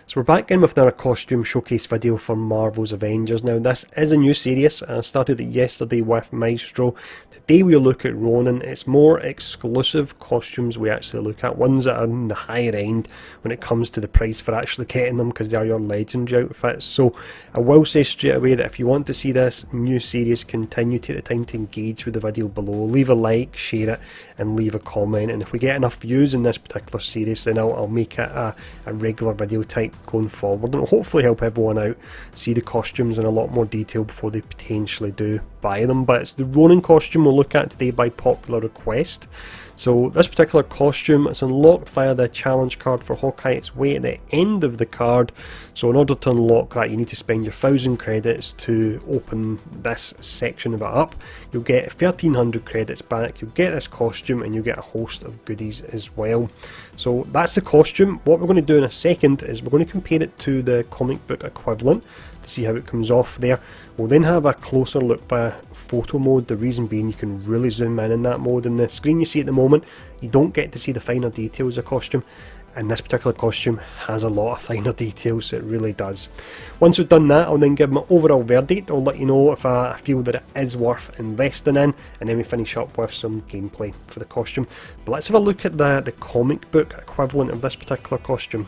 So we're back in with another costume showcase video for Marvel's Avengers. Now this is a new series. I started it yesterday with Maestro. Today we'll look at Ronin. It's more exclusive costumes we actually look at, ones that are in the higher end when it comes to the price for actually getting them, because they are your legendary outfits. So I will say straight away that if you want to see this new series continue, take the time to engage with the video below, leave a like, share it and leave a comment, and if we get enough views in this particular series then I'll make it a regular video type going forward, and it'll hopefully help everyone out see the costumes in a lot more detail before they potentially do buy them. But it's the Ronin costume we'll look at today by popular request. So this particular costume, it's unlocked via the challenge card for Hawkeye. It's way at the end of the card, so in order to unlock that you need to spend your 1000 credits to open this section of it up. You'll get 1300 credits back, you'll get this costume, and you'll get a host of goodies as well. So that's the costume. What we're going to do in a second is we're going to compare it to the comic book equivalent to see how it comes off there. We'll then have a closer look by photo mode, the reason being you can really zoom in that mode. In the screen you see at the moment you don't get to see the finer details of the costume, and this particular costume has a lot of finer details, it really does. Once we've done that, I'll then give my overall verdict. I'll let you know if I feel that it is worth investing in, and then we finish up with some gameplay for the costume. But let's have a look at the comic book equivalent of this particular costume.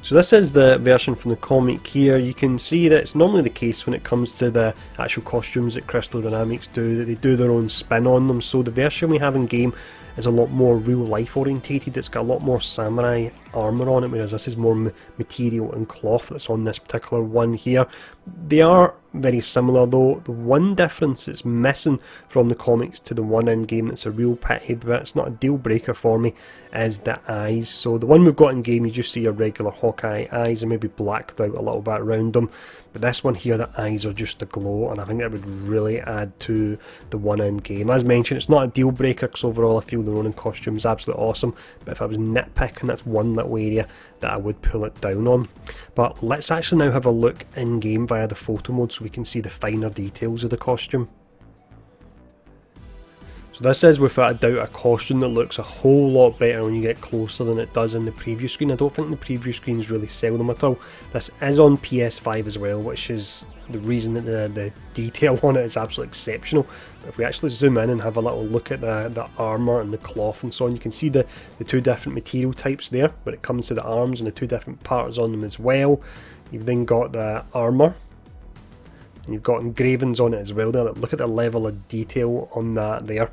So this is the version from the comic here. You can see that it's normally the case when it comes to the actual costumes that Crystal Dynamics do, that they do their own spin on them. So the version we have in game is a lot more real life orientated. It's got a lot more samurai armour on it, whereas this is more material and cloth that's on this particular one here. They are very similar though. The one difference that's missing from the comics to the one in game that's a real pity, but it's not a deal breaker for me, is the eyes. So the one we've got in game you just see your regular Hawkeye eyes and maybe blacked out a little bit around them, but this one here the eyes are just a glow, and I think that would really add to the one in game. As mentioned, it's not a deal breaker because overall I feel the Ronin costume is absolutely awesome, but if I was nitpicking, that's one little area that I would pull it down on. But let's actually now have a look in game via the photo mode so we can see the finer details of the costume. So this is without a doubt a costume that looks a whole lot better when you get closer than it does in the preview screen. I don't think the preview screens really sell them at all. This is on PS5 as well, which is the reason that the detail on it is absolutely exceptional. But if we actually zoom in and have a little look at the armour and the cloth and so on, you can see the two different material types there when it comes to the arms, and the two different parts on them as well. You've then got the armour, and you've got engravings on it as well there. Look at the level of detail on that there,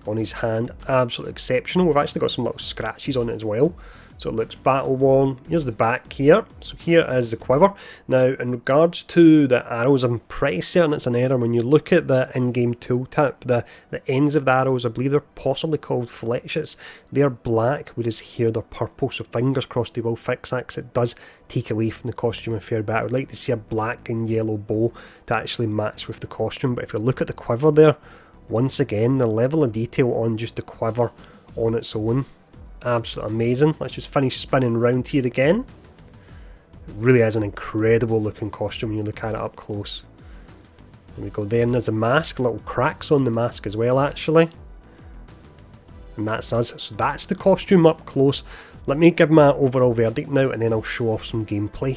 on his hand, absolutely exceptional. We've actually got some little scratches on it as well, so it looks battle worn. Here's the back here, so here is the quiver. Now in regards to the arrows, I'm pretty certain it's an error. When you look at the in-game tooltip, the ends of the arrows, I believe they're possibly called fletches, they're black, whereas here they're purple, so fingers crossed they will fix that, because it does take away from the costume a fair bit. I would like to see a black and yellow bow to actually match with the costume. But if you look at the quiver there, once again the level of detail on just the quiver on its own, absolutely amazing. Let's just finish spinning around here again. It really is an incredible looking costume when you look at it up close. There we go there, and there's a mask, little cracks on the mask as well actually. And that's us. So that's the costume up close. Let me give my overall verdict now, and then I'll show off some gameplay.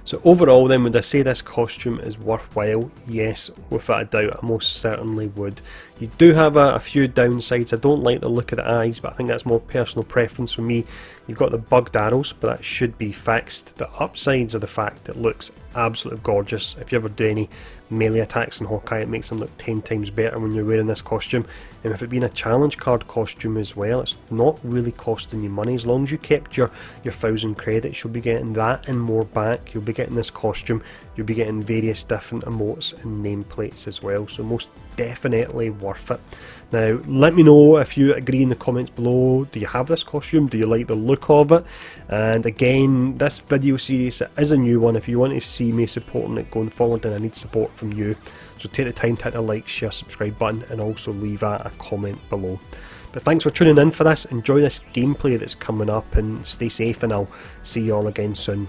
So overall then, would I say this costume is worthwhile? Yes, without a doubt, I most certainly would. You do have a few downsides. I don't like the look of the eyes, but I think that's more personal preference for me. You've got the bugged arrows, but that should be fixed. The upsides are the fact that it looks absolutely gorgeous. If you ever do any melee attacks in Hawkeye, it makes them look 10 times better when you're wearing this costume. And if it being a challenge card costume as well, it's not really costing you money. As long as you kept your 1000 credits, you'll be getting that and more back. You'll be getting this costume, you'll be getting various different emotes and nameplates as well, so most definitely worth it. Now let me know if you agree in the comments below. Do you have this costume? Do you like the look of it? And again, this video series is a new one. If you want to see me supporting it going forward, then I need support from you, so take the time to hit the like, share, subscribe button, and also leave a comment below. But thanks for tuning in for this. Enjoy this gameplay that's coming up, and stay safe, and I'll see you all again soon.